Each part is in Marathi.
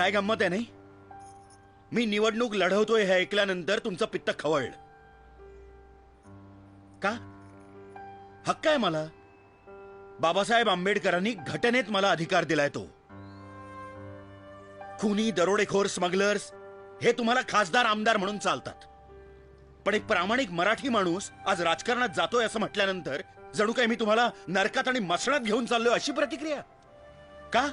काय गंमत आहे नाही? मी निवडणूक लढवतोय हे ऐकल्यानंतर तुमचं पित्त खवळलं का? हक्क आहे मला. बाबासाहेब आंबेडकरांनी घटनेत मला अधिकार दिलाय. तो खुनी, दरोडेखोर, स्मगलर्स हे तुम्हाला खासदार आमदार म्हणून चालतात, पण एक प्रामाणिक मराठी माणूस आज राजकारणात जातोय असं म्हटल्यानंतर जणू काय मी तुम्हाला नरकात आणि मसणात घेऊन चाललोय अशी प्रतिक्रिया का?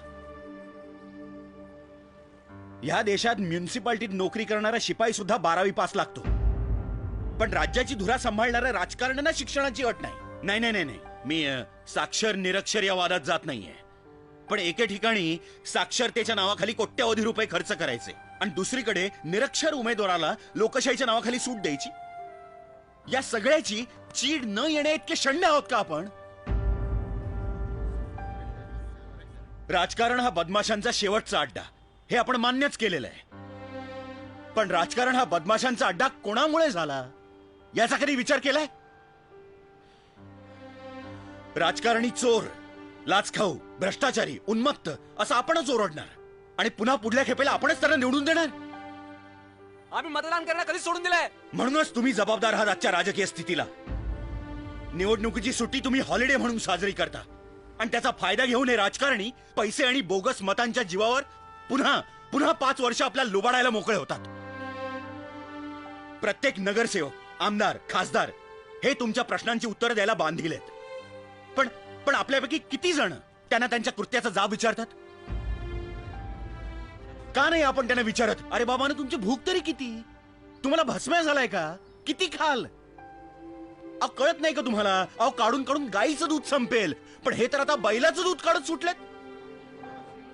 या देशात म्युनिसिपालिटीत नोकरी करणारा शिपाई सुद्धा 12वी पास लागतो, पण राज्याची धुरा सांभाळणाऱ्या राजकारण्यांना शिक्षणाची अट नाही. नाही नाही नाही, मी साक्षर निरक्षर या वादात जात नाहीये, पण एके ठिकाणी साक्षरतेच्या नावाखाली कोट्यवधी रुपये खर्च करायचे आणि दुसरीकडे निरक्षर उमेदवाराला लोकशाहीच्या नावाखाली सूट द्यायची. या सगळ्याची चीड न येणे इतके शंड आहोत का आपण? राजकारण हा बदमाशांचा शेवटचा अड्डा हे आपण मान्यच केलेलं आहे, पण राजकारण हा बदमाशांचा अड्डा कोणामुळे झाला याचा कधी विचार केलाय? राजकारणी चोर, लाचखाऊ, भ्रष्टाचारी, उन्मत्त असं आपणच ओरडणार आणि पुन्हा पुढल्या खेपेला आपणच त्यांना निवडून देणार. आम्ही मतदान करायला कधी सोडून दिलंय? म्हणूनच तुम्ही जबाबदार आहात आजच्या राजकीय स्थितीला. निवडणुकीची सुट्टी तुम्ही हॉलिडे म्हणून साजरी करता आणि त्याचा फायदा घेऊन हे राजकारणी पैसे आणि बोगस मतांच्या जीवावर पुन्हा पुन्हा 5 वर्ष आपल्याला लुबाडायला मोकळे होतात. प्रत्येक नगरसेवक, आमदार, खासदार हे तुमच्या प्रश्नांची उत्तरं द्यायला बांधील आहेत, पण आपल्यापैकी किती जण त्यांना त्यांच्या कृत्याचा जाब विचारतात? का नाही आपण त्यांना विचारत, अरे बाबा तुमची भूक तरी किती? तुम्हाला भस्म्या झालाय का? किती खाल? अहो कळत नाही का तुम्हाला? अहो काढून काढून गाईचं दूध संपेल, पण हे तर आता बैलाचं दूध काढत सुटलेत.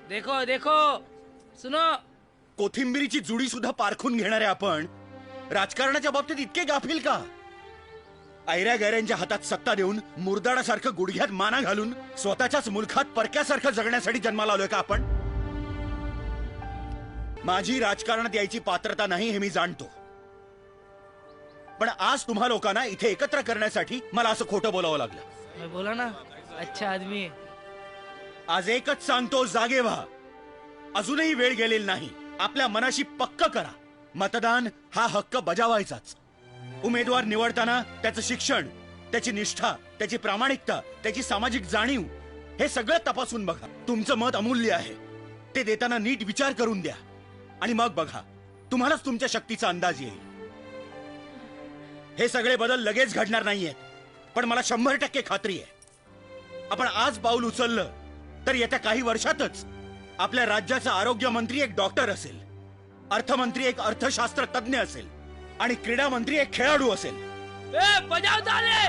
देखो देखो सुनो, कोथिंबिरीची जुडी सुद्धा पारखून घेणारे आपण राजकारणाच्या बाबतीत इतके गाफील का? ऐऱ्या गैऱ्यांच्या हातात सत्ता देऊन मुरदाडासारखं गुडघ्यात माना घालून स्वतःच्याच मुलखात परक्यासारखं जगण्यासाठी जन्माला आलोय का आपण? माझी राजकारणात यायची पात्रता नाही हे मी जाणतो, पण आज तुम्हा लोकांना इथे एकत्र करण्यासाठी मला असं खोटं बोलावं लागलं. बोला ना, अच्छा आदमी. आज एकच सांगतो, जागे व्हा. अजूनही वेळ गेलेली नाही. आपल्या मनाशी पक्क करा, मतदान हा हक्क बजावायचाच. उमेदवार निवडताना त्याचं शिक्षण, त्याची निष्ठा, त्याची प्रामाणिकता, त्याची सामाजिक जाणीव हे सगळं तपासून बघा. तुमचं मत अमूल्य आहे, ते देताना नीट विचार करून द्या आणि मग बघा, तुम्हालाच तुमच्या शक्तीचा अंदाज येईल. हे सगळे बदल लगेच घडणार नाहीयेत, पण मला 100% खात्री आहे, आपण आज पाऊल उचललं तर येत्या काही वर्षातच आपल्या राज्याचा आरोग्य मंत्री एक डॉक्टर असेल, अर्थमंत्री एक अर्थशास्त्र तज्ञ असेल आणि क्रीडा मंत्री एक खेळाडू असेल. बजाव ताले!